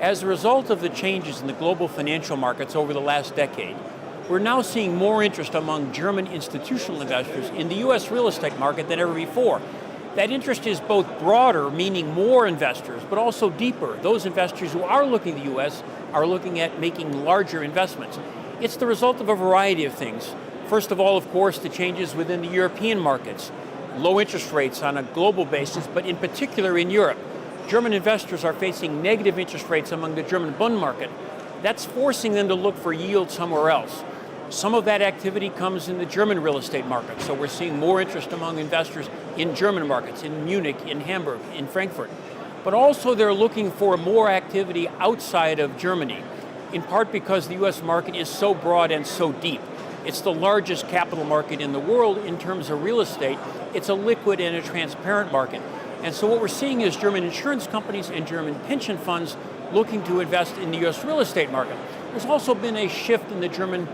As a result of the changes in the global financial markets over the last decade, we're now seeing more interest among German institutional investors in the US real estate market than ever before. That interest is both broader, meaning more investors, but also deeper. Those investors who are looking at the US are looking at making larger investments. It's the result of a variety of things. First of all, of course, the changes within the European markets. Low interest rates on a global basis, but in particular in Europe. German investors are facing negative interest rates among the German bond market. That's forcing them to look for yield somewhere else. Some of that activity comes in the German real estate market, so we're seeing more interest among investors in German markets, in Munich, in Hamburg, in Frankfurt. But also they're looking for more activity outside of Germany, in part because the US market is so broad and so deep. It's the largest capital market in the world in terms of real estate. It's a liquid and a transparent market. And so what we're seeing is German insurance companies and German pension funds looking to invest in the US real estate market. There's also been a shift in the German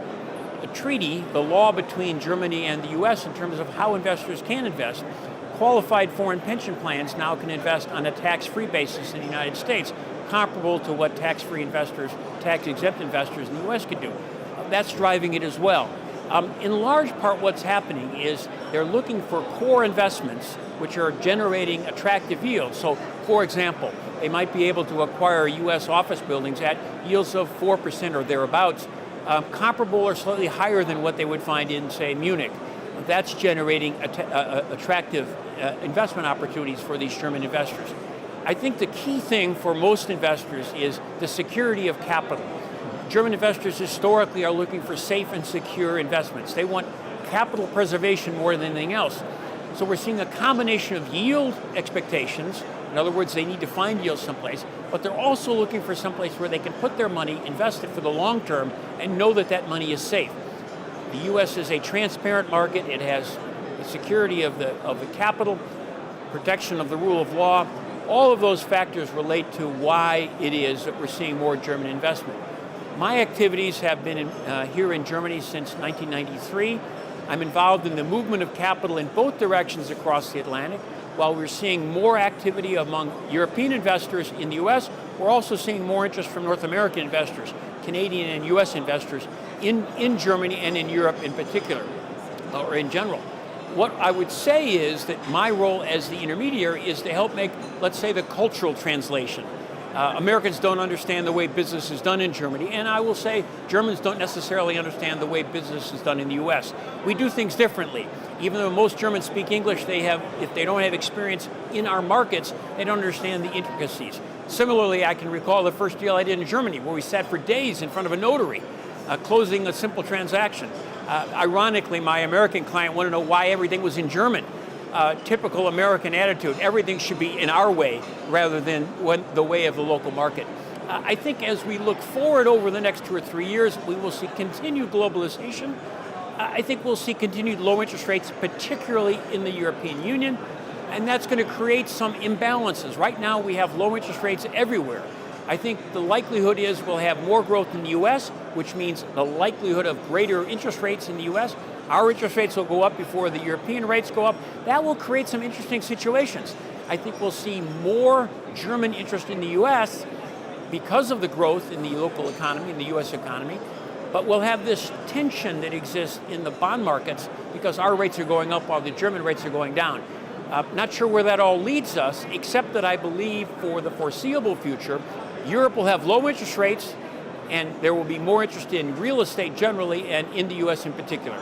treaty, the law between Germany and the US in terms of how investors can invest. Qualified foreign pension plans now can invest on a tax-free basis in the United States, comparable to what tax-free investors, tax-exempt investors in the US could do. That's driving it as well. In large part what's happening is they're looking for core investments which are generating attractive yields. So, for example, they might be able to acquire US office buildings at yields of 4% or thereabouts, comparable or slightly higher than what they would find in, say, Munich. That's generating attractive investment opportunities for these German investors. I think the key thing for most investors is the security of capital. German investors historically are looking for safe and secure investments. They want capital preservation more than anything else. So we're seeing a combination of yield expectations. In other words, they need to find yield someplace, but they're also looking for someplace where they can put their money, invest it for the long term, and know that that money is safe. The US is a transparent market. It has the security of the capital, protection of the rule of law. All of those factors relate to why it is that we're seeing more German investment. My activities have been here in Germany since 1993. I'm involved in the movement of capital in both directions across the Atlantic. While we're seeing more activity among European investors in the US, we're also seeing more interest from North American investors, Canadian and US investors in Germany and in Europe in particular, or in general. What I would say is that my role as the intermediary is to help make, let's say, the cultural translation. Americans don't understand the way business is done in Germany, and I will say Germans don't necessarily understand the way business is done in the US. We do things differently. Even though most Germans speak English, if they don't have experience in our markets, they don't understand the intricacies. Similarly, I can recall the first deal I did in Germany, where we sat for days in front of a notary, closing a simple transaction. Ironically, my American client wanted to know why everything was in German. Typical American attitude. Everything should be in our way rather than the way of the local market. I think as we look forward over the next 2 or 3 years, we will see continued globalization. I think we'll see continued low interest rates, particularly in the European Union, and that's going to create some imbalances. Right now we have low interest rates everywhere. I think the likelihood is we'll have more growth in the US, which means the likelihood of greater interest rates in the US. Our interest rates will go up before the European rates go up. That will create some interesting situations. I think we'll see more German interest in the US because of the growth in the local economy, in the US economy, but we'll have this tension that exists in the bond markets because our rates are going up while the German rates are going down. Not sure where that all leads us, except that I believe for the foreseeable future, Europe will have low interest rates and there will be more interest in real estate generally and in the US in particular.